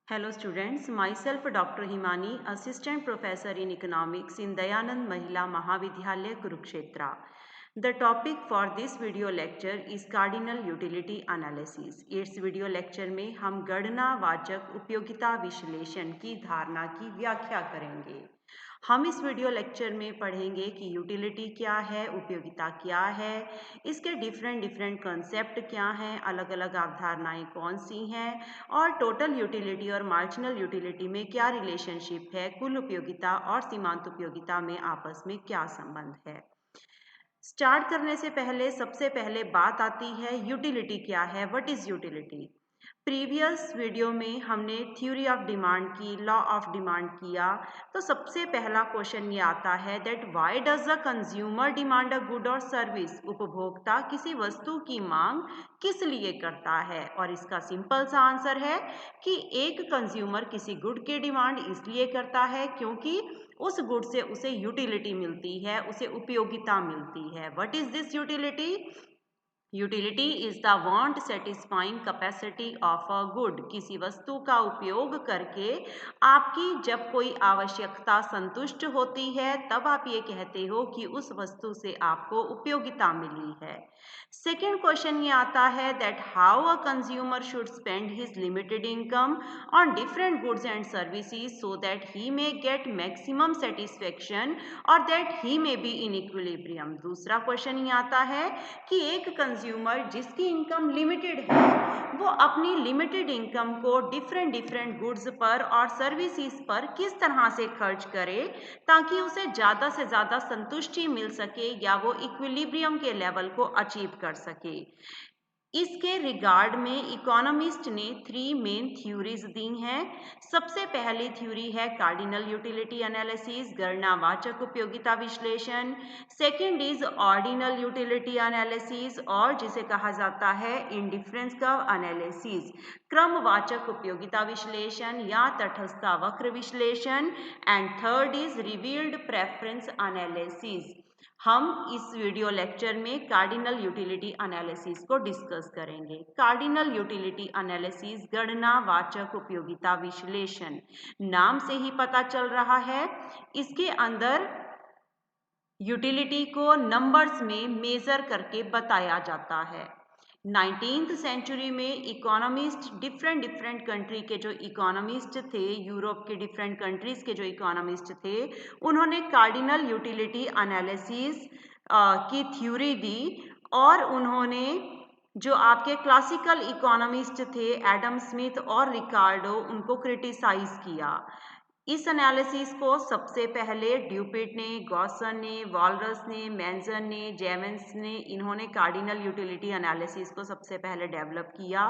Hello students, myself Dr. Himani, Assistant Professor in Economics in Dayanand Mahila Mahavidyalaya Kurukshetra. The topic for this video lecture is Cardinal Utility Analysis. इस video lecture में हम गणना वाचक उपयोगिता विश्लेषण की धारणा की व्याख्या करेंगे। हम इस वीडियो लेक्चर में पढ़ेंगे कि यूटिलिटी क्या है, उपयोगिता क्या है, इसके डिफरेंट कंसेप्ट क्या हैं, अलग अलग अवधारणाएं कौन सी हैं और टोटल यूटिलिटी और मार्जिनल यूटिलिटी में क्या रिलेशनशिप है, कुल उपयोगिता और सीमांत उपयोगिता में आपस में क्या संबंध है। स्टार्ट करने से पहले सबसे पहले बात आती है यूटिलिटी क्या है, what is utility. Previous video में हमने थ्योरी ऑफ डिमांड की, लॉ ऑफ डिमांड किया, तो सबसे पहला क्वेश्चन ये आता है that why does a consumer demand a good और सर्विस। उपभोक्ता किसी वस्तु की मांग किस लिए करता है, और इसका सिंपल सा आंसर है कि एक कंज्यूमर किसी गुड की डिमांड इसलिए करता है क्योंकि उस गुड से उसे यूटिलिटी मिलती है, उसे उपयोगिता मिलती है। What is this utility? Utility is the want satisfying capacity of a good. किसी वस्तु का उपयोग करके आपकी जब कोई आवश्यकता संतुष्ट होती है तब आप ये कहते हो कि उस वस्तु से आपको उपयोगिता मिली है। सेकेंड क्वेश्चन ये आता है that how a consumer should spend his limited income on different goods and services so that he may get maximum satisfaction और that he may be in equilibrium. दूसरा क्वेश्चन ये आता है कि एक कंज्यूमर जिसकी इनकम लिमिटेड है वो अपनी लिमिटेड इनकम को डिफरेंट गुड्स पर और सर्विसेज पर किस तरह से खर्च करे ताकि उसे ज़्यादा से ज़्यादा संतुष्टि मिल सके या वो इक्विलिब्रियम के लेवल को अचीव कर सके। इसके रिगार्ड में इकोनॉमिस्ट ने 3 मेन थ्योरीज दी हैं। सबसे पहली थ्योरी है कार्डिनल यूटिलिटी एनालिसिस, गणनावाचक उपयोगिता विश्लेषण। Second is ordinal utility analysis और जिसे कहा जाता है इंडिफरेंस कर्व एनालिसिस, क्रमवाचक उपयोगिता विश्लेषण या तटस्थता वक्र विश्लेषण। And third is revealed preference analysis. हम इस वीडियो लेक्चर में कार्डिनल यूटिलिटी एनालिसिस को डिस्कस करेंगे। कार्डिनल यूटिलिटी एनालिसिस गणना वाचक उपयोगिता विश्लेषण, नाम से ही पता चल रहा है इसके अंदर यूटिलिटी को नंबर्स में मेजर करके बताया जाता है। 19th सेंचुरी में इकोनॉमिस्ट डिफरेंट कंट्री के जो इकोनॉमिस्ट थे, यूरोप के डिफरेंट कंट्रीज के जो इकोनॉमिस्ट थे, उन्होंने कार्डिनल यूटिलिटी एनालिसिस की थ्योरी दी और उन्होंने जो आपके क्लासिकल इकोनॉमिस्ट थे एडम स्मिथ और रिकार्डो, उनको क्रिटिसाइज किया। इस एनालिसिस को सबसे पहले ड्यूपिट ने, गॉसन ने, वॉलरस ने, मेंजन ने, जेवेंस ने, इन्होंने कार्डिनल यूटिलिटी एनालिसिस को सबसे पहले डेवलप किया।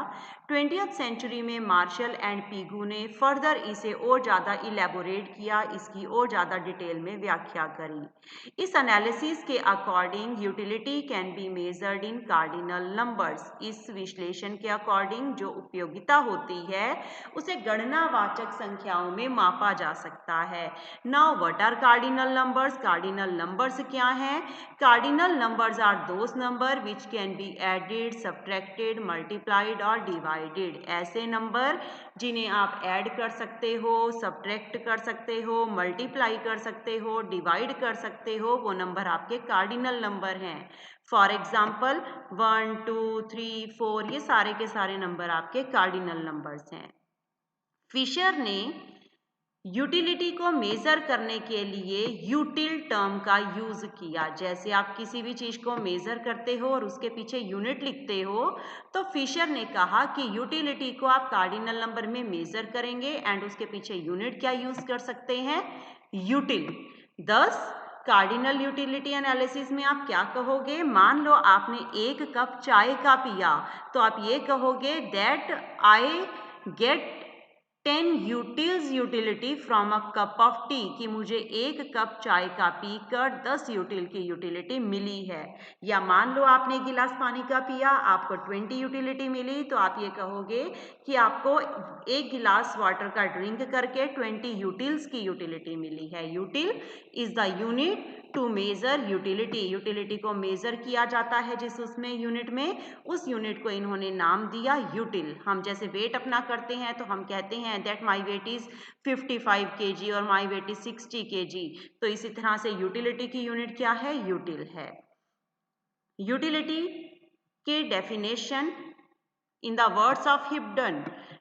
20th सेंचुरी में मार्शल एंड पीगू ने फर्दर इसे और ज़्यादा इलेबोरेट किया, इसकी और ज़्यादा डिटेल में व्याख्या करी। इस एनालिसिस के according utility can be measured in cardinal numbers. इस विश्लेषण के अकॉर्डिंग जो उपयोगिता होती है उसे गणनावाचक संख्याओं में मापा जा सकता है। Now what are cardinal numbers? Cardinal numbers क्या हैं? Cardinal numbers are those number which can be added, subtracted, multiplied और डिवाइडेड। ऐसे नंबर जिन्हें आप ऐड कर सकते हो, सब्ट्रैक्ट कर सकते हो, मल्टीप्लाई कर सकते हो, डिवाइड कर सकते हो, वो नंबर आपके कार्डिनल नंबर हैं। फॉर एग्जाम्पल 1, 2, 3, 4 ये सारे के सारे नंबर आपके कार्डिनल नंबर्स हैं। फिशर ने यूटिलिटी को मेजर करने के लिए यूटिल टर्म का यूज किया। जैसे आप किसी भी चीज को मेजर करते हो और उसके पीछे यूनिट लिखते हो, तो फिशर ने कहा कि यूटिलिटी को आप कार्डिनल नंबर में मेजर करेंगे एंड उसके पीछे यूनिट क्या यूज कर सकते हैं? यूटिल। 10 कार्डिनल यूटिलिटी एनालिसिस में आप क्या कहोगे? मान लो आपने 1 कप चाय का पिया, तो आप ये कहोगे that I get 10 utils utility from a cup of T, कि मुझे 1 कप चाय का पीकर 10 यूटिल की यूटिलिटी मिली है। या मान लो आपने 1 गिलास पानी का पिया, आपको 20 यूटिलिटी मिली, तो आप ये कहोगे कि आपको 1 गिलास वाटर का ड्रिंक करके 20 यूटिल्स की यूटिलिटी मिली है। Util is the unit to measure utility, utility को मेजर किया जाता है जिस उसमें यूनिट में, उस यूनिट को इन्होंने नाम दिया यूटिल। हम जैसे वेट अपना करते हैं तो हम कहते हैं that my weight is 55 kg और माई वेट इज 60 kg। तो इसी तरह से यूटिलिटी की यूनिट क्या है, यूटिल है। यूटिलिटी के definition in the words of Hibden,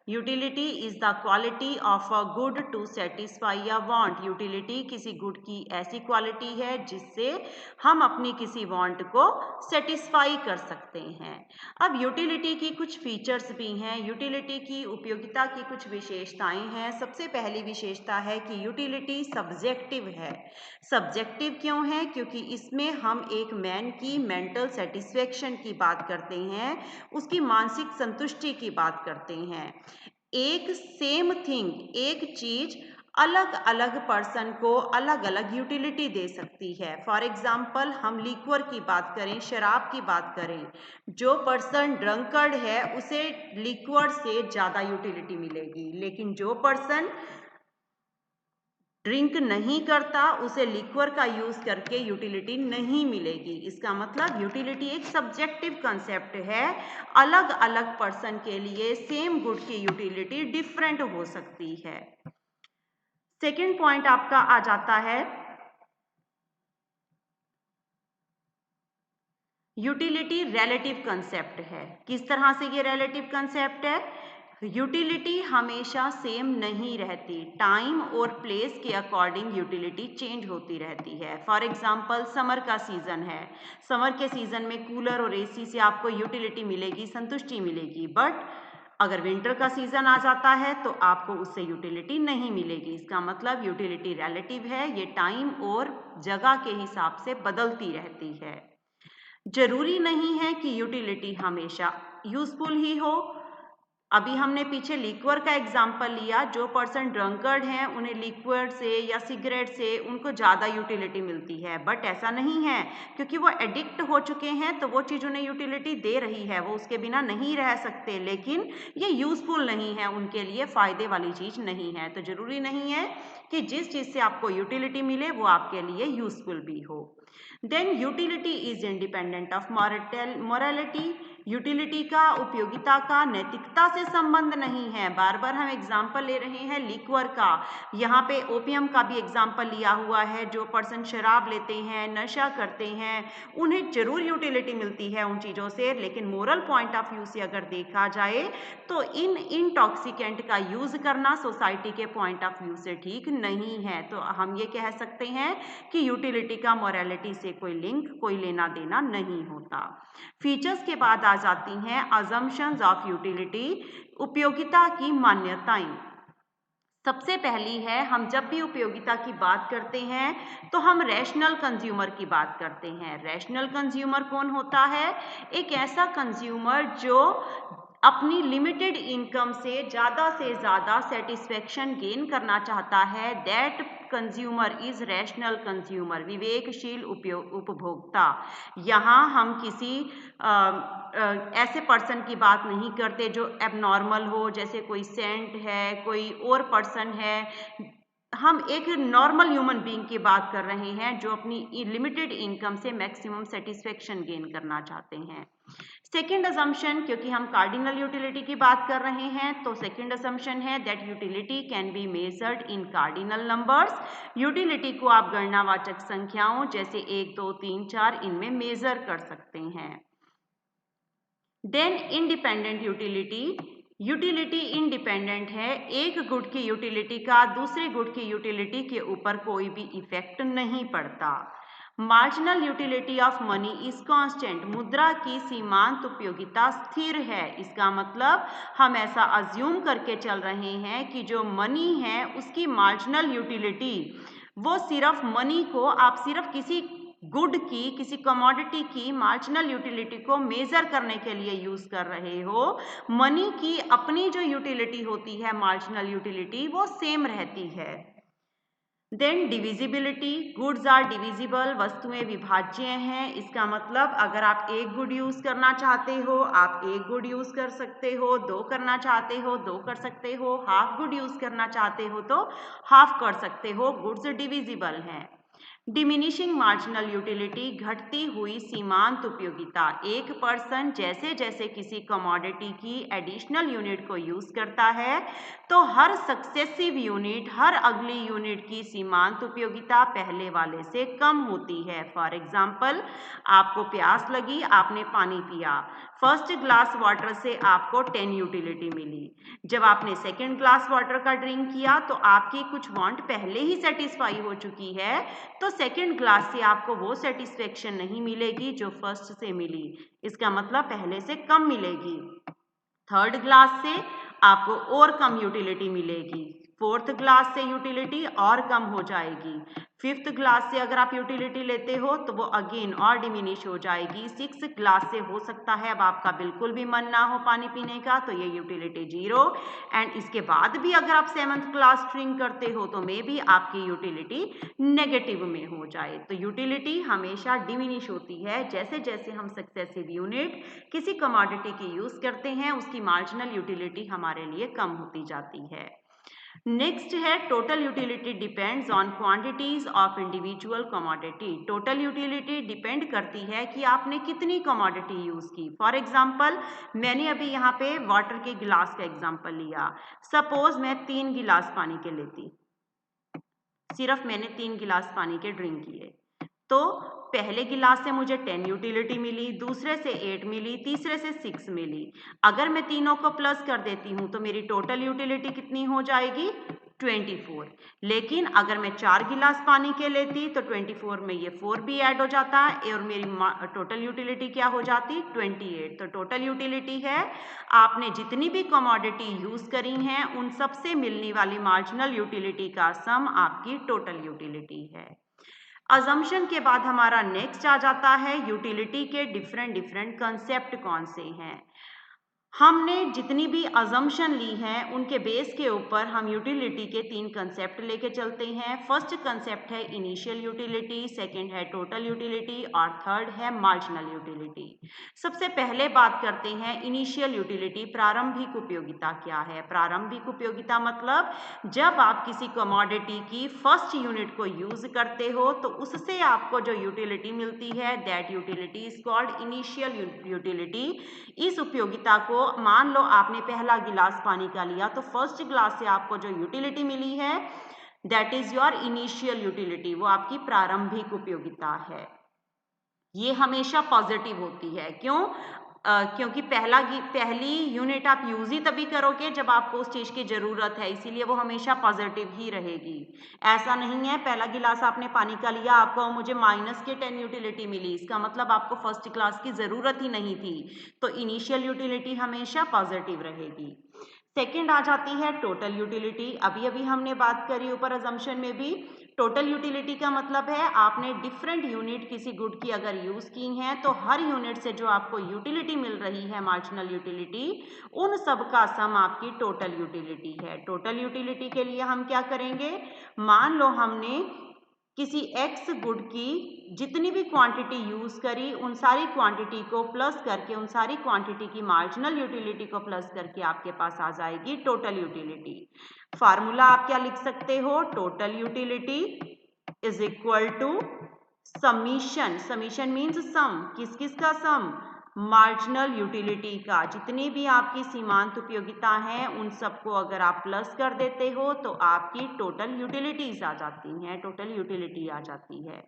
utility is the quality of a good to satisfy a want. Utility किसी गुड की ऐसी क्वालिटी है जिससे हम अपनी किसी वांट को सेटिस्फाई कर सकते हैं। अब यूटिलिटी की कुछ फीचर्स भी हैं, यूटिलिटी की उपयोगिता की कुछ विशेषताएं हैं। सबसे पहली विशेषता है कि यूटिलिटी सब्जेक्टिव है। सब्जेक्टिव क्यों है, क्योंकि इसमें हम एक मैन की मेंटल सेटिस्फेक्शन की बात करते हैं, उसकी मानसिक संतुष्टि की बात करते हैं। एक सेम थिंग, एक चीज अलग अलग पर्सन को अलग अलग यूटिलिटी दे सकती है। फॉर एग्जाम्पल हम लिक्वर की बात करें, शराब की बात करें, जो पर्सन ड्रंकर्ड है उसे लिक्वर से ज़्यादा यूटिलिटी मिलेगी, लेकिन जो पर्सन ड्रिंक नहीं करता उसे लिक्वर का यूज करके यूटिलिटी नहीं मिलेगी। इसका मतलब यूटिलिटी एक सब्जेक्टिव कंसेप्ट है, अलग अलग पर्सन के लिए सेम गुड की यूटिलिटी डिफरेंट हो सकती है। सेकेंड पॉइंट आपका आ जाता है यूटिलिटी रिलेटिव कंसेप्ट है। किस तरह से ये रिलेटिव कंसेप्ट है, यूटिलिटी हमेशा सेम नहीं रहती, टाइम और प्लेस के अकॉर्डिंग यूटिलिटी चेंज होती रहती है। फॉर एग्जांपल समर का सीज़न है, समर के सीज़न में कूलर और एसी से आपको यूटिलिटी मिलेगी, संतुष्टि मिलेगी, बट अगर विंटर का सीज़न आ जाता है तो आपको उससे यूटिलिटी नहीं मिलेगी। इसका मतलब यूटिलिटी रिलेटिव है, ये टाइम और जगह के हिसाब से बदलती रहती है। जरूरी नहीं है कि यूटिलिटी हमेशा यूजफुल ही हो। अभी हमने पीछे लिक्वर का एग्जाम्पल लिया, जो पर्सन ड्रंकर्ड हैं उन्हें लिक्वर से या सिगरेट से उनको ज़्यादा यूटिलिटी मिलती है, बट ऐसा नहीं है, क्योंकि वो एडिक्ट हो चुके हैं तो वो चीज़ उन्हें यूटिलिटी दे रही है, वो उसके बिना नहीं रह सकते, लेकिन ये यूज़फुल नहीं है, उनके लिए फ़ायदे वाली चीज़ नहीं है। तो ज़रूरी नहीं है कि जिस चीज़ से आपको यूटिलिटी मिले वो आपके लिए यूज़फुल भी हो। Then utility is independent of morality, utility का, उपयोगिता का नैतिकता से संबंध नहीं है। बार बार हम एग्जाम्पल ले रहे हैं लिक्वर का, यहाँ पे ओपियम का भी एग्जाम्पल लिया हुआ है। जो पर्सन शराब लेते हैं, नशा करते हैं, उन्हें जरूर यूटिलिटी मिलती है उन चीज़ों से, लेकिन मोरल पॉइंट ऑफ व्यू से अगर देखा जाए तो इन इंटॉक्सिकेंट का यूज करना सोसाइटी के पॉइंट ऑफ व्यू से ठीक नहीं है। तो हम ये कह सकते हैं कि यूटिलिटी का मोरालिटी से कोई लिंक, कोई लेना देना नहीं होता। फीचर्स के बाद आ जाती हैं अजम्पशंस ऑफ यूटिलिटी, उपयोगिता की मान्यताएं। सबसे पहली है, हम जब भी उपयोगिता की बात करते हैं तो हम रैशनल कंज्यूमर की बात करते हैं। रैशनल कंज्यूमर कौन होता है, एक ऐसा कंज्यूमर जो अपनी लिमिटेड इनकम से ज़्यादा सेटिस्फेक्शन गेन करना चाहता है, that consumer is rational consumer, विवेकशील उपभोक्ता। यहाँ हम किसी ऐसे पर्सन की बात नहीं करते जो एबनॉर्मल हो, जैसे कोई सेंट है, कोई और पर्सन है, हम एक नॉर्मल ह्यूमन बीइंग की बात कर रहे हैं जो अपनी लिमिटेड इनकम से मैक्सिमम सेटिस्फेक्शन गेन करना चाहते हैं। सेकेंड असम्पशन, क्योंकि हम कार्डिनल यूटिलिटी की बात कर रहे हैं तो सेकेंड असम्पशन है that utility can be measured in cardinal numbers. Utility को आप गणनावाचक संख्याओं जैसे 1, 2, 3, 4 इनमें मेजर कर सकते हैं। Then independent utility, utility independent है, एक गुड की यूटिलिटी का दूसरे गुड की यूटिलिटी के ऊपर कोई भी इफेक्ट नहीं पड़ता। Marginal utility of money is constant, मुद्रा की सीमांत उपयोगिता स्थिर है। इसका मतलब हम ऐसा अज्यूम करके चल रहे हैं कि जो मनी है उसकी मार्जिनल यूटिलिटी, वो सिर्फ मनी को आप सिर्फ किसी गुड की, किसी कमोडिटी की मार्जिनल यूटिलिटी को मेजर करने के लिए यूज कर रहे हो। मनी की अपनी जो यूटिलिटी होती है, मार्जिनल यूटिलिटी, वो सेम रहती है। Then divisibility, goods are divisible, वस्तुएं विभाज्य हैं। इसका मतलब अगर आप एक गुड यूज करना चाहते हो आप एक गुड यूज कर सकते हो, दो करना चाहते हो दो कर सकते हो, हाफ गुड यूज करना चाहते हो तो हाफ कर सकते हो, गुड्स डिविजिबल हैं। डिमिनिशिंग मार्जिनल यूटिलिटी, घटती हुई सीमांत उपयोगिता। एक पर्सन जैसे जैसे किसी कमोडिटी की एडिशनल यूनिट को यूज करता है तो हर सक्सेसिव यूनिट, हर अगली यूनिट की सीमांत उपयोगिता पहले वाले से कम होती है। फॉर एग्जाम्पल, आपको प्यास लगी, आपने पानी पिया, फर्स्ट ग्लास वाटर से आपको 10 यूटिलिटी मिली। जब आपने सेकेंड ग्लास वाटर का ड्रिंक किया तो आपकी कुछ वांट पहले ही सेटिस्फाई हो चुकी है, तो सेकेंड ग्लास से आपको वो सेटिस्फेक्शन नहीं मिलेगी जो फर्स्ट से मिली। इसका मतलब पहले से कम मिलेगी। थर्ड ग्लास से आपको और कम यूटिलिटी मिलेगी। फोर्थ ग्लास से यूटिलिटी और कम हो जाएगी। फिफ्थ ग्लास से अगर आप यूटिलिटी लेते हो तो वो अगेन और डिमिनिश हो जाएगी। सिक्स ग्लास से हो सकता है अब आपका बिल्कुल भी मन ना हो पानी पीने का, तो ये यूटिलिटी 0। एंड इसके बाद भी अगर आप सेवंथ क्लास ड्रिंक करते हो तो मे भी आपकी यूटिलिटी नेगेटिव में हो जाए। तो यूटिलिटी हमेशा डिमिनिश होती है जैसे जैसे हम सक्सेसिव यूनिट किसी कमोडिटी की यूज करते हैं, उसकी मार्जिनल यूटिलिटी हमारे लिए कम होती जाती है। नेक्स्ट है total utility depends on quantities of individual commodity. Total utility depend करती है कि आपने कितनी कमोडिटी यूज की। फॉर एग्जांपल, मैंने अभी यहाँ पे वाटर के गिलास का एग्जांपल लिया। सपोज मैं 3 गिलास पानी के लेती, सिर्फ मैंने 3 गिलास पानी के ड्रिंक किए, तो पहले गिलास से मुझे 10 यूटिलिटी मिली, दूसरे से 8 मिली, तीसरे से 6 मिली। अगर मैं तीनों को प्लस कर देती हूँ तो मेरी टोटल यूटिलिटी कितनी हो जाएगी? 24। लेकिन अगर मैं 4 गिलास पानी के लेती तो 24 में ये 4 भी ऐड हो जाता और मेरी टोटल यूटिलिटी क्या हो जाती? 28। तो टोटल यूटिलिटी है आपने जितनी भी कमोडिटी यूज करी हैं उन सब से मिलने वाली मार्जिनल यूटिलिटी का सम आपकी टोटल यूटिलिटी है। अजम्पशन के बाद हमारा नेक्स्ट आ जाता है यूटिलिटी के डिफरेंट कंसेप्ट कौन से हैं। हमने जितनी भी अजम्पशन ली है उनके बेस के ऊपर हम यूटिलिटी के 3 कंसेप्ट लेके चलते हैं। फर्स्ट कंसेप्ट है इनिशियल यूटिलिटी, सेकंड है टोटल यूटिलिटी और थर्ड है मार्जिनल यूटिलिटी। सबसे पहले बात करते हैं इनिशियल यूटिलिटी, प्रारंभिक उपयोगिता क्या है। प्रारंभिक उपयोगिता मतलब जब आप किसी कमोडिटी की फर्स्ट यूनिट को यूज करते हो तो उससे आपको जो यूटिलिटी मिलती है that utility is called initial utility. इस उपयोगिता को, मान लो आपने पहला गिलास पानी का लिया तो फर्स्ट ग्लास से आपको जो यूटिलिटी मिली है that is your initial utility, वो आपकी प्रारंभिक उपयोगिता है। ये हमेशा पॉजिटिव होती है। क्यों? क्योंकि पहली यूनिट आप यूज ही तभी करोगे जब आपको उस चीज की जरूरत है, इसीलिए वो हमेशा पॉजिटिव ही रहेगी। ऐसा नहीं है पहला गिलास आपने पानी का लिया, आपको मुझे माइनस के 10 यूटिलिटी मिली, इसका मतलब आपको फर्स्ट क्लास की जरूरत ही नहीं थी। तो इनिशियल यूटिलिटी हमेशा पॉजिटिव रहेगी। सेकेंड आ जाती है टोटल यूटिलिटी। अभी अभी हमने बात करी ऊपर अजम्पशन में भी। टोटल यूटिलिटी का मतलब है आपने डिफरेंट यूनिट किसी गुड की अगर यूज की हैं तो हर यूनिट से जो आपको यूटिलिटी मिल रही है मार्जिनल यूटिलिटी, उन सब का सम आपकी टोटल यूटिलिटी है। टोटल यूटिलिटी के लिए हम क्या करेंगे, मान लो हमने किसी एक्स गुड की जितनी भी क्वांटिटी यूज करी उन सारी क्वांटिटी को प्लस करके, उन सारी क्वांटिटी की मार्जिनल यूटिलिटी को प्लस करके आपके पास आ जाएगी टोटल यूटिलिटी। फार्मूला आप क्या लिख सकते हो, total utility is equal to summation. Summation means sum, किस किस का सम, मार्जिनल यूटिलिटी का। जितनी भी आपकी सीमांत उपयोगिता हैं उन सबको अगर आप प्लस कर देते हो तो आपकी टोटल यूटिलिटीज आ जाती हैं, टोटल यूटिलिटी आ जाती है।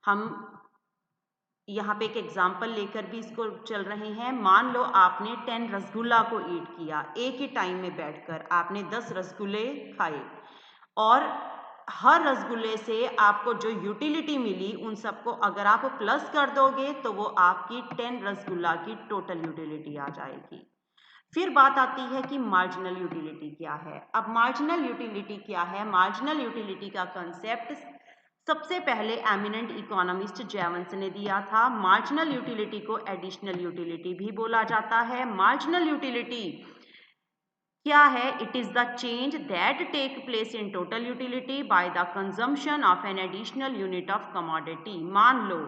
हम यहाँ पे एक एग्जाम्पल लेकर भी इसको चल रहे हैं। मान लो आपने 10 रसगुल्ला को ईट किया, एक ही टाइम में बैठकर आपने 10 रसगुल्ले खाए और हर रसगुल्ले से आपको जो यूटिलिटी मिली उन सबको अगर आप प्लस कर दोगे तो वो आपकी 10 रसगुल्ला की टोटल यूटिलिटी आ जाएगी। फिर बात आती है कि मार्जिनल यूटिलिटी क्या है। अब मार्जिनल यूटिलिटी क्या है, मार्जिनल यूटिलिटी का कंसेप्ट सबसे पहले एमिनेंट इकोनॉमिस्ट जेवंस ने दिया था। मार्जिनल यूटिलिटी को एडिशनल यूटिलिटी भी बोला जाता है। मार्जिनल यूटिलिटी क्या है, it is the change that take place in total utility by the consumption of an additional unit of commodity. मान लो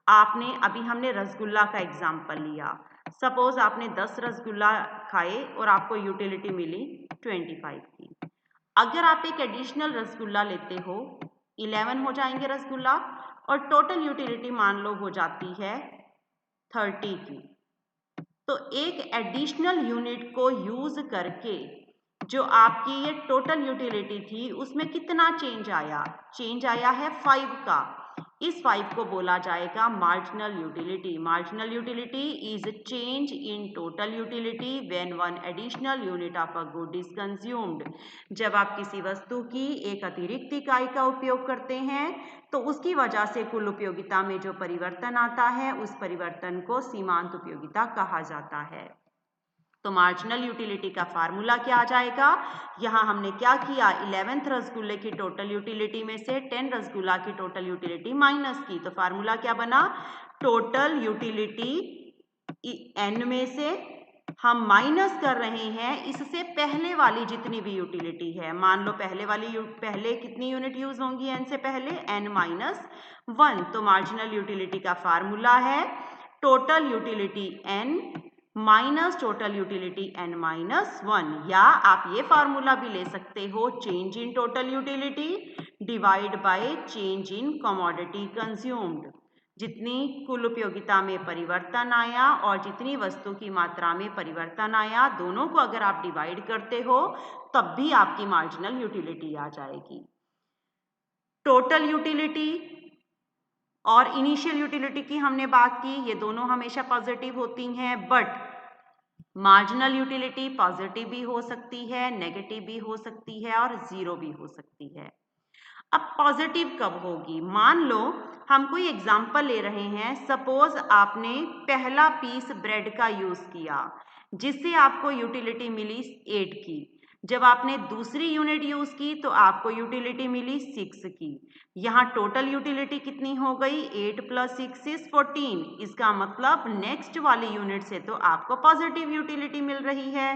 आपने, अभी हमने रसगुल्ला का एग्जाम्पल लिया, सपोज आपने 10 रसगुल्ला खाए और आपको यूटिलिटी मिली 25 की। अगर आप एक एडिशनल रसगुल्ला लेते हो 11 हो जाएंगे रसगुल्ला, और टोटल यूटिलिटी मान लो हो जाती है 30 की। तो एक एडिशनल यूनिट को यूज करके जो आपकी ये टोटल यूटिलिटी थी उसमें कितना चेंज आया? चेंज आया है 5 का। इस 5 को बोला जाएगा marginal utility. Marginal utility is change in total utility when one additional unit of a good is consumed. जब आप किसी वस्तु की एक अतिरिक्त इकाई का उपयोग करते हैं तो उसकी वजह से कुल उपयोगिता में जो परिवर्तन आता है उस परिवर्तन को सीमांत उपयोगिता कहा जाता है। तो मार्जिनल यूटिलिटी का फार्मूला क्या आ जाएगा? यहाँ हमने क्या किया, 11th रसगुल्ले की टोटल यूटिलिटी में से 10 रसगुल्ला की टोटल यूटिलिटी माइनस की। तो फार्मूला क्या बना? टोटल यूटिलिटी n में से हम माइनस कर रहे हैं इससे पहले वाली जितनी भी यूटिलिटी है। मान लो पहले कितनी यूनिट यूज होंगी n से पहले? n minus 1। तो मार्जिनल यूटिलिटी का फार्मूला है total utility n minus total utility n minus 1, या आप ये फार्मूला भी ले सकते हो change in total utility divide by change in commodity consumed. जितनी कुल उपयोगिता में परिवर्तन आया और जितनी वस्तु की मात्रा में परिवर्तन आया, दोनों को अगर आप डिवाइड करते हो तब भी आपकी मार्जिनल यूटिलिटी आ जाएगी। टोटल यूटिलिटी और इनिशियल यूटिलिटी की हमने बात की, ये दोनों हमेशा पॉजिटिव होती हैं, बट मार्जिनल यूटिलिटी पॉजिटिव भी हो सकती है, नेगेटिव भी हो सकती है और जीरो भी हो सकती है। अब पॉजिटिव कब होगी? मान लो हम कोई एग्जाम्पल ले रहे हैं, सपोज आपने पहला पीस ब्रेड का यूज किया जिससे आपको यूटिलिटी मिली 8 की। जब आपने दूसरी यूनिट यूज की तो आपको यूटिलिटी मिली 6 की। यहाँ टोटल यूटिलिटी कितनी हो गई? 8 + 6 = 14। इसका मतलब नेक्स्ट वाली यूनिट से तो आपको पॉजिटिव यूटिलिटी मिल रही है।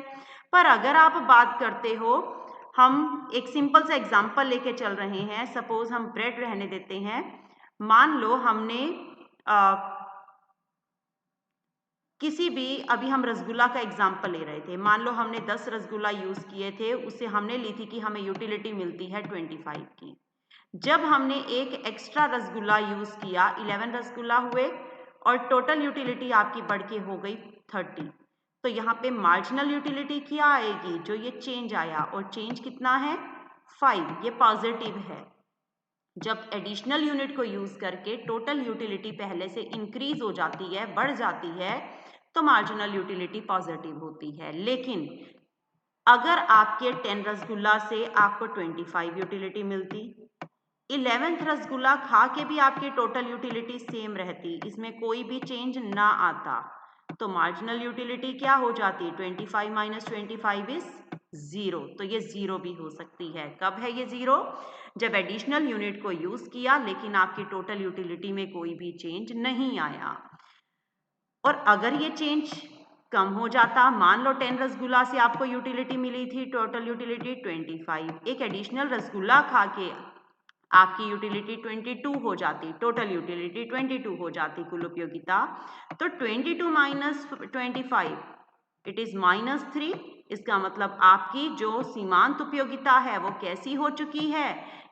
पर अगर आप बात करते हो, हम एक सिंपल सा एग्जाम्पल लेके चल रहे हैं, सपोज हम ब्रेड रहने देते हैं। मान लो हमने किसी भी, अभी हम रसगुल्ला का एग्जाम्पल ले रहे थे, मान लो हमने 10 रसगुल्ला यूज किए थे, उससे हमने ली थी कि हमें यूटिलिटी मिलती है 25 की। जब हमने एक एक्स्ट्रा रसगुल्ला यूज किया, 11 रसगुल्ला हुए और टोटल यूटिलिटी आपकी बढ़ के हो गई 30। तो यहाँ पे मार्जिनल यूटिलिटी क्या आएगी? जो ये चेंज आया, और चेंज कितना है? 5। ये पॉजिटिव है। जब एडिशनल यूनिट को यूज करके टोटल यूटिलिटी पहले से इंक्रीज हो जाती है, बढ़ जाती है, तो मार्जिनल यूटिलिटी पॉजिटिव होती है। लेकिन अगर आपके 10 रसगुल्ला से आपको 25 यूटिलिटी मिलती, 11th रसगुल्ला खा के भी आपकी टोटल यूटिलिटी सेम रहती, इसमें कोई भी चेंज ना आता, तो मार्जिनल यूटिलिटी क्या हो जाती? 25 - 25 इज 0। तो ये 0 भी हो सकती है। कब है ये 0? जब एडिशनल यूनिट को यूज किया लेकिन आपकी टोटल यूटिलिटी में कोई भी चेंज नहीं आया। और अगर ये चेंज कम हो जाता, मान लो 10 रसगुल्ला से आपको यूटिलिटी मिली थी, टोटल यूटिलिटी 25, एक एडिशनल रसगुल्ला खा के आपकी यूटिलिटी 22 हो जाती, टोटल यूटिलिटी 22 हो जाती कुल उपयोगिता। तो 22 - 25 इट इज -3। इसका मतलब आपकी जो सीमांत उपयोगिता है वो कैसी हो चुकी है?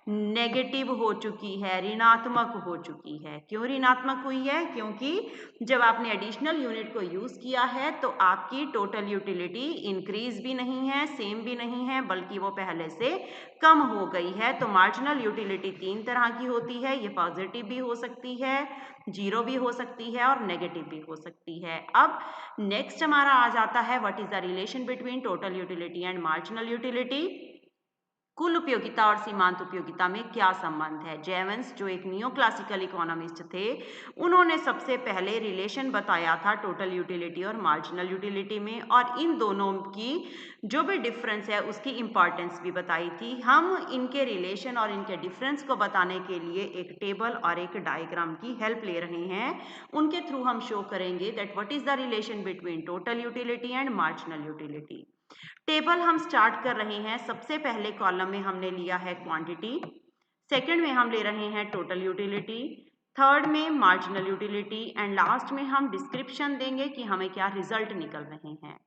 नेगेटिव हो चुकी है, ऋणात्मक हो चुकी है। क्यों ऋणात्मक हुई है? क्योंकि जब आपने एडिशनल यूनिट को यूज किया है तो आपकी टोटल यूटिलिटी इंक्रीज भी नहीं है, सेम भी नहीं है, बल्कि वो पहले से कम हो गई है। तो मार्जिनल यूटिलिटी 3 तरह की होती है, ये पॉजिटिव भी हो सकती है, 0 भी हो सकती है और नेगेटिव भी हो सकती है। अब नेक्स्ट हमारा आ जाता है what is the relation between total utility and marginal utility. कुल उपयोगिता और सीमांत उपयोगिता में क्या संबंध है? जेवंस, जो एक नियो क्लासिकल इकोनॉमिस्ट थे, उन्होंने सबसे पहले रिलेशन बताया था टोटल यूटिलिटी और मार्जिनल यूटिलिटी में, और इन दोनों की जो भी डिफरेंस है उसकी इंपॉर्टेंस भी बताई थी। हम इनके रिलेशन और इनके डिफरेंस को बताने के लिए एक टेबल और एक डायग्राम की हेल्प ले रहे हैं। उनके थ्रू हम शो करेंगे that what is the relation between total utility and marginal utility. Table हम स्टार्ट कर रहे हैं। सबसे पहले कॉलम में हमने लिया है क्वांटिटी, सेकंड में हम ले रहे हैं टोटल यूटिलिटी, थर्ड में मार्जिनल यूटिलिटी, एंड लास्ट में हम डिस्क्रिप्शन देंगे कि हमें क्या रिजल्ट निकल रहे हैं।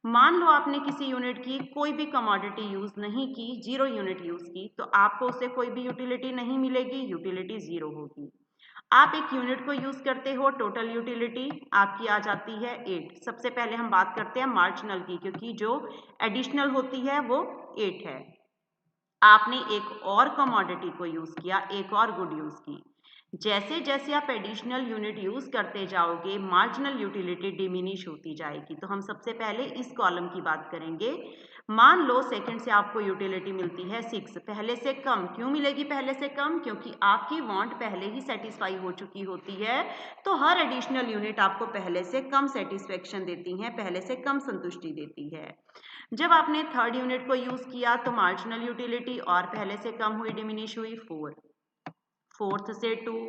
मान लो आपने किसी यूनिट की कोई भी कमोडिटी यूज नहीं की, 0 यूनिट यूज की, तो आपको उससे कोई भी यूटिलिटी नहीं मिलेगी, यूटिलिटी 0 होगी। आप एक यूनिट को यूज करते हो, टोटल यूटिलिटी आपकी आ जाती है 8। सबसे पहले हम बात करते हैं मार्जिनल की, क्योंकि जो एडिशनल होती है वो 8 है। आपने एक और कमोडिटी को यूज किया, एक और गुड यूज की। जैसे जैसे आप एडिशनल यूनिट यूज करते जाओगे, मार्जिनल यूटिलिटी डिमिनिश होती जाएगी। तो हम सबसे पहले इस कॉलम की बात करेंगे। मान लो सेकंड से आपको यूटिलिटी मिलती है 6, पहले से कम। क्यों मिलेगी पहले से कम? क्योंकि आपकी वांट पहले ही सेटिस्फाई हो चुकी होती है। तो हर एडिशनल यूनिट आपको पहले से कम सेटिस्फेक्शन देती है, पहले से कम संतुष्टि देती है। जब आपने थर्ड यूनिट को यूज किया तो मार्जिनल यूटिलिटी और पहले से कम हुई, डिमिनिश हुई 4, फोर्थ से 2,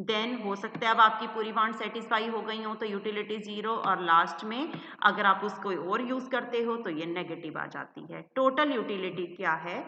देन हो सकता है अब आपकी पूरी वांट सेटिस्फाई हो गई हो तो यूटिलिटी 0, और लास्ट में अगर आप उसको और यूज करते हो तो ये नेगेटिव आ जाती है। टोटल यूटिलिटी क्या है?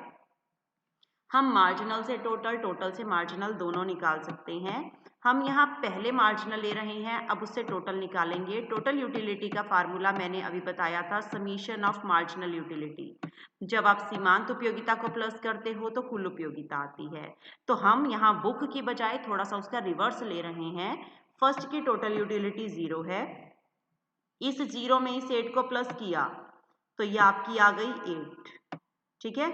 हम मार्जिनल से टोटल, टोटल से मार्जिनल दोनों निकाल सकते हैं। हम यहाँ पहले मार्जिनल ले रहे हैं, अब उससे टोटल निकालेंगे। टोटल यूटिलिटी का फार्मूला मैंने अभी बताया था, समीशन ऑफ मार्जिनल यूटिलिटी। जब आप सीमांत उपयोगिता को प्लस करते हो तो कुल उपयोगिता आती है। तो हम यहाँ बुक की बजाय थोड़ा सा उसका रिवर्स ले रहे हैं। फर्स्ट की टोटल यूटिलिटी 0 है, इस 0 में इस 8 को प्लस किया तो ये आपकी आ गई 8। ठीक है,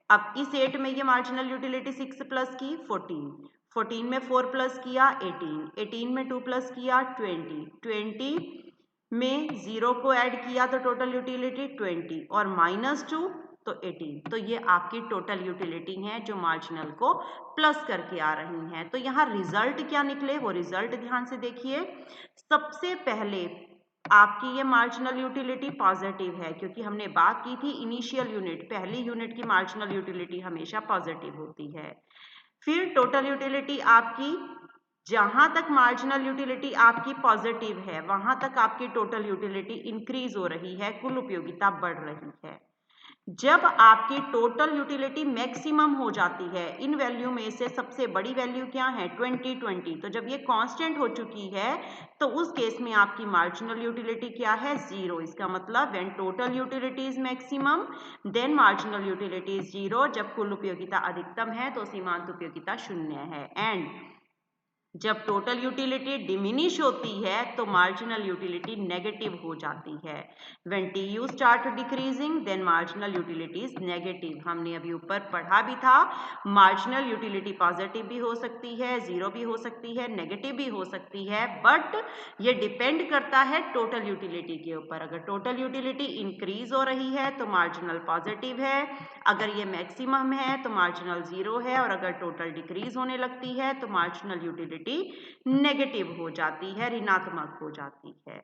अब इस 8 में ये मार्जिनल यूटिलिटी 6 प्लस की 14, 14 में 4 प्लस किया 18, 18 में 2 प्लस किया 20, 20 में 0 को ऐड किया तो टोटल यूटिलिटी 20 और -2 तो 18। तो ये आपकी टोटल यूटिलिटी है जो मार्जिनल को प्लस करके आ रही है। तो यहाँ रिजल्ट क्या निकले वो रिजल्ट ध्यान से देखिए। सबसे पहले आपकी ये मार्जिनल यूटिलिटी पॉजिटिव है, क्योंकि हमने बात की थी इनिशियल यूनिट, पहली यूनिट की मार्जिनल यूटिलिटी हमेशा पॉजिटिव होती है। फिर टोटल यूटिलिटी आपकी, जहां तक मार्जिनल यूटिलिटी आपकी पॉजिटिव है वहां तक आपकी टोटल यूटिलिटी इंक्रीज हो रही है, कुल उपयोगिता बढ़ रही है। जब आपकी टोटल यूटिलिटी मैक्सिमम हो जाती है, इन वैल्यू में से सबसे बड़ी वैल्यू क्या है? 20, तो जब ये कांस्टेंट हो चुकी है तो उस केस में आपकी मार्जिनल यूटिलिटी क्या है? 0। इसका मतलब when total utility is maximum then marginal utility is 0। जब कुल उपयोगिता अधिकतम है तो सीमांत उपयोगिता 0 है। एंड जब टोटल यूटिलिटी डिमिनिश होती है तो मार्जिनल यूटिलिटी नेगेटिव हो जाती है। When TU start decreasing then marginal utility is negative. हमने अभी ऊपर पढ़ा भी था, मार्जिनल यूटिलिटी पॉजिटिव भी हो सकती है, 0 भी हो सकती है, नेगेटिव भी हो सकती है, बट ये डिपेंड करता है टोटल यूटिलिटी के ऊपर। अगर टोटल यूटिलिटी इंक्रीज हो रही है तो मार्जिनल पॉजिटिव है, अगर ये मैक्सिमम है तो मार्जिनल 0 है, और अगर टोटल डिक्रीज होने लगती है तो मार्जिनल यूटिलिटी नेगेटिव हो जाती है, ऋणात्मक हो जाती है।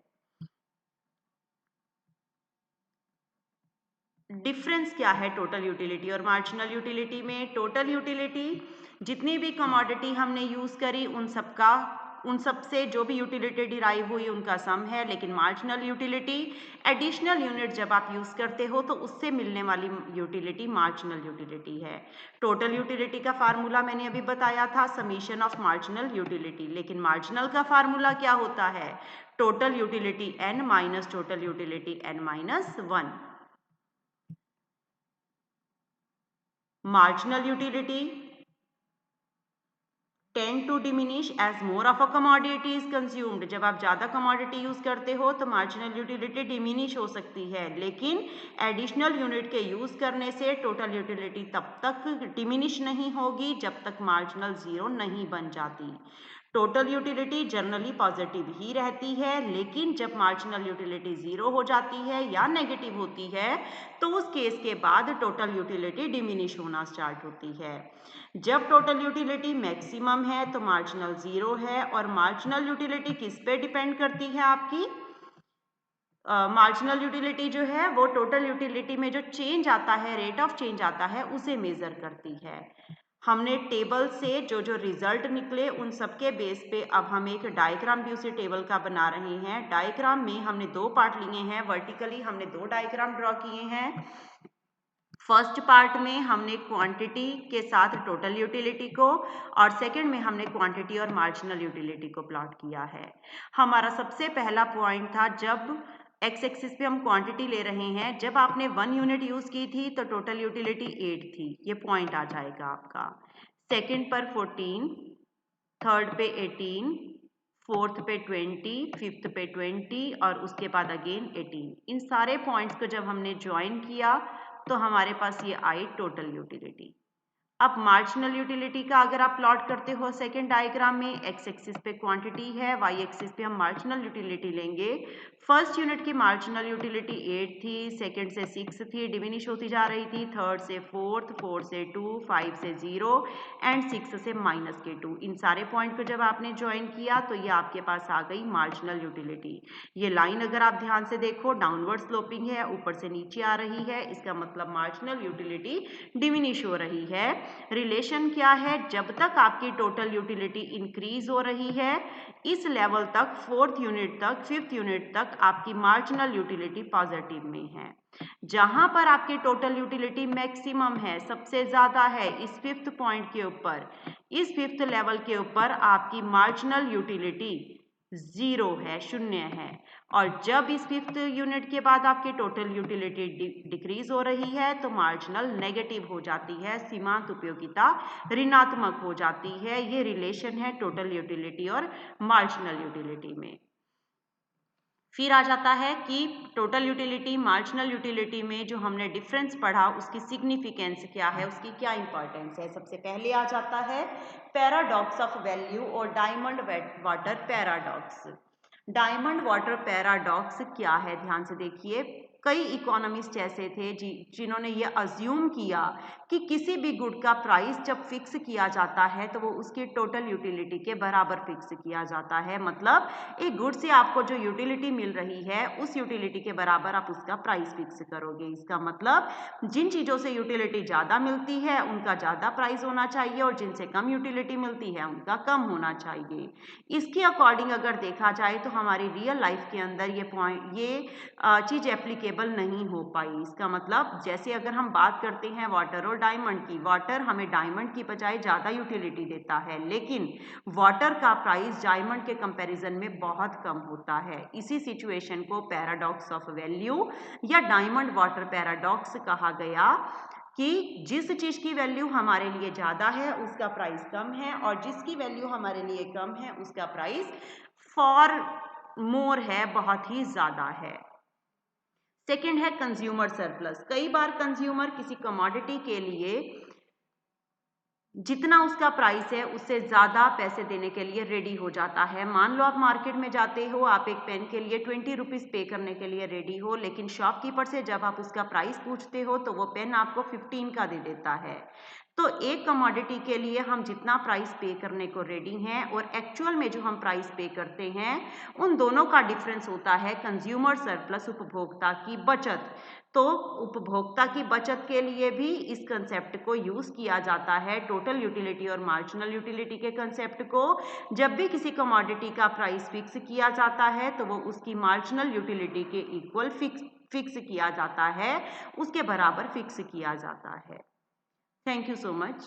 डिफरेंस क्या है टोटल यूटिलिटी और मार्जिनल यूटिलिटी में? टोटल यूटिलिटी जितनी भी कमोडिटी हमने यूज करी उन सब से जो भी यूटिलिटी डिराइव हुई उनका सम है। लेकिन मार्जिनल यूटिलिटी एडिशनल यूनिट जब आप यूज करते हो तो उससे मिलने वाली यूटिलिटी मार्जिनल यूटिलिटी है। टोटल यूटिलिटी का फार्मूला मैंने अभी बताया था, समीशन ऑफ मार्जिनल यूटिलिटी। लेकिन मार्जिनल का फार्मूला क्या होता है? Total utility n minus total utility n minus 1। marginal utility tend to diminish as more of a commodity is consumed। जब आप ज़्यादा commodity यूज़ करते हो तो marginal utility diminish हो सकती है, लेकिन additional unit के यूज़ करने से total utility तब तक diminish नहीं होगी जब तक marginal 0 नहीं बन जाती। टोटल यूटिलिटी जनरली पॉजिटिव ही रहती है, लेकिन जब मार्जिनल यूटिलिटी 0 हो जाती है या नेगेटिव होती है तो उस केस के बाद टोटल यूटिलिटी डिमिनिश होना स्टार्ट होती है। जब टोटल यूटिलिटी मैक्सिमम है तो मार्जिनल 0 है, और मार्जिनल यूटिलिटी किस पे डिपेंड करती है आपकी? मार्जिनल यूटिलिटी जो है वो टोटल यूटिलिटी में जो चेंज आता है, रेट ऑफ चेंज आता है, उसे मेजर करती है। हमने टेबल से जो जो रिजल्ट निकले उन सबके बेस पे अब हम एक डायग्राम भी उसी टेबल का बना रहे हैं। डायग्राम में हमने दो पार्ट लिए हैं, वर्टिकली हमने दो डायग्राम ड्रॉ किए हैं। फर्स्ट पार्ट में हमने क्वांटिटी के साथ टोटल यूटिलिटी को, और सेकंड में हमने क्वांटिटी और मार्जिनल यूटिलिटी को प्लॉट किया है। हमारा सबसे पहला पॉइंट था जब एक्स एक्सिस पे हम क्वांटिटी ले रहे हैं, जब आपने 1 यूनिट यूज की थी तो टोटल यूटिलिटी 8 थी, ये पॉइंट आ जाएगा आपका। सेकंड पर 14, थर्ड पे 18, फोर्थ पे 20, फिफ्थ पे 20 और उसके बाद अगेन 18। इन सारे पॉइंट्स को जब हमने ज्वाइन किया तो हमारे पास ये आई टोटल यूटिलिटी। अब मार्जिनल यूटिलिटी का अगर आप प्लॉट करते हो सेकेंड डायग्राम में, एक्स एक्सिस पे क्वांटिटी है, वाई एक्सिस पे हम मार्जिनल यूटिलिटी लेंगे। फर्स्ट यूनिट की मार्जिनल यूटिलिटी 8 थी, सेकेंड से 6 थी, डिमिनिश होती जा रही थी, थर्ड से फोर्थ, फोर्थ से 2, 5 से 0 एंड 6 से -2। इन सारे पॉइंट को जब आपने ज्वाइन किया तो ये आपके पास आ गई मार्जिनल यूटिलिटी। ये लाइन अगर आप ध्यान से देखो डाउनवर्ड स्लोपिंग है, ऊपर से नीचे आ रही है, इसका मतलब मार्जिनल यूटिलिटी डिमिनिश हो रही है। रिलेशन क्या है, जब तक आपकी टोटल यूटिलिटी इंक्रीज हो रही है इस लेवल तक, फोर्थ यूनिट तक, फिफ्थ यूनिट तक आपकी मार्जिनल यूटिलिटी पॉजिटिव में है। जहां पर आपकी टोटल यूटिलिटी मैक्सिमम है, सबसे ज्यादा है, इस फिफ्थ पॉइंट के ऊपर, इस फिफ्थ लेवल के ऊपर आपकी मार्जिनल यूटिलिटी 0 है, 0 है। और जब इस फिफ्थ यूनिट के बाद आपकी टोटल यूटिलिटी डिक्रीज हो रही है तो मार्जिनल नेगेटिव हो जाती है, सीमांत उपयोगिता ऋणात्मक हो जाती है। ये रिलेशन है टोटल यूटिलिटी और मार्जिनल यूटिलिटी में। फिर आ जाता है कि टोटल यूटिलिटी मार्जिनल यूटिलिटी में जो हमने डिफरेंस पढ़ा उसकी सिग्निफिकेंस क्या है, उसकी क्या इंपॉर्टेंस है। सबसे पहले आ जाता है पैराडॉक्स ऑफ वैल्यू और diamond water paradox. Diamond water paradox क्या है, ध्यान से देखिए। कई इकोनॉमिस्ट ऐसे थे जिन्होंने ये अज्यूम किया कि किसी भी गुड का प्राइस जब फिक्स किया जाता है तो वो उसकी टोटल यूटिलिटी के बराबर फिक्स किया जाता है। मतलब एक गुड से आपको जो यूटिलिटी मिल रही है उस यूटिलिटी के बराबर आप उसका प्राइस फिक्स करोगे। इसका मतलब जिन चीज़ों से यूटिलिटी ज़्यादा मिलती है उनका ज़्यादा प्राइस होना चाहिए और जिनसे कम यूटिलिटी मिलती है उनका कम होना चाहिए। इसके अकॉर्डिंग अगर देखा जाए तो हमारी रियल लाइफ के अंदर ये चीज़ एप्लीकेबल नहीं हो पाई। इसका मतलब जैसे अगर हम बात करते हैं वाटर और डायमंड की, वाटर हमें डायमंड की बजाय ज़्यादा यूटिलिटी देता है, लेकिन वाटर का प्राइस डायमंड के कंपैरिजन में बहुत कम होता है। इसी सिचुएशन को पैराडॉक्स ऑफ वैल्यू या डायमंड वाटर पैराडॉक्स कहा गया कि जिस चीज़ की वैल्यू हमारे लिए ज़्यादा है उसका प्राइस कम है और जिसकी वैल्यू हमारे लिए कम है उसका प्राइस फॉर मोर है, बहुत ही ज़्यादा है। सेकंड है कंज्यूमर सरप्लस। कई बार कंज्यूमर किसी कमोडिटी के लिए जितना उसका प्राइस है उससे ज़्यादा पैसे देने के लिए रेडी हो जाता है। मान लो आप मार्केट में जाते हो, आप एक पेन के लिए 20 रुपीज़ पे करने के लिए रेडी हो, लेकिन शॉपकीपर से जब आप उसका प्राइस पूछते हो तो वो पेन आपको 15 का दे देता है। तो एक कमोडिटी के लिए हम जितना प्राइस पे करने को रेडी हैं और एक्चुअल में जो हम प्राइस पे करते हैं उन दोनों का डिफरेंस होता है कंज्यूमर सरप्लस, उपभोक्ता की बचत। तो उपभोक्ता की बचत के लिए भी इस कंसेप्ट को यूज किया जाता है, टोटल यूटिलिटी और मार्जिनल यूटिलिटी के कंसेप्ट को। जब भी किसी कमोडिटी का प्राइस फिक्स किया जाता है तो वो उसकी मार्जिनल यूटिलिटी के इक्वल फिक्स किया जाता है, उसके बराबर फिक्स किया जाता है। Thank you so much.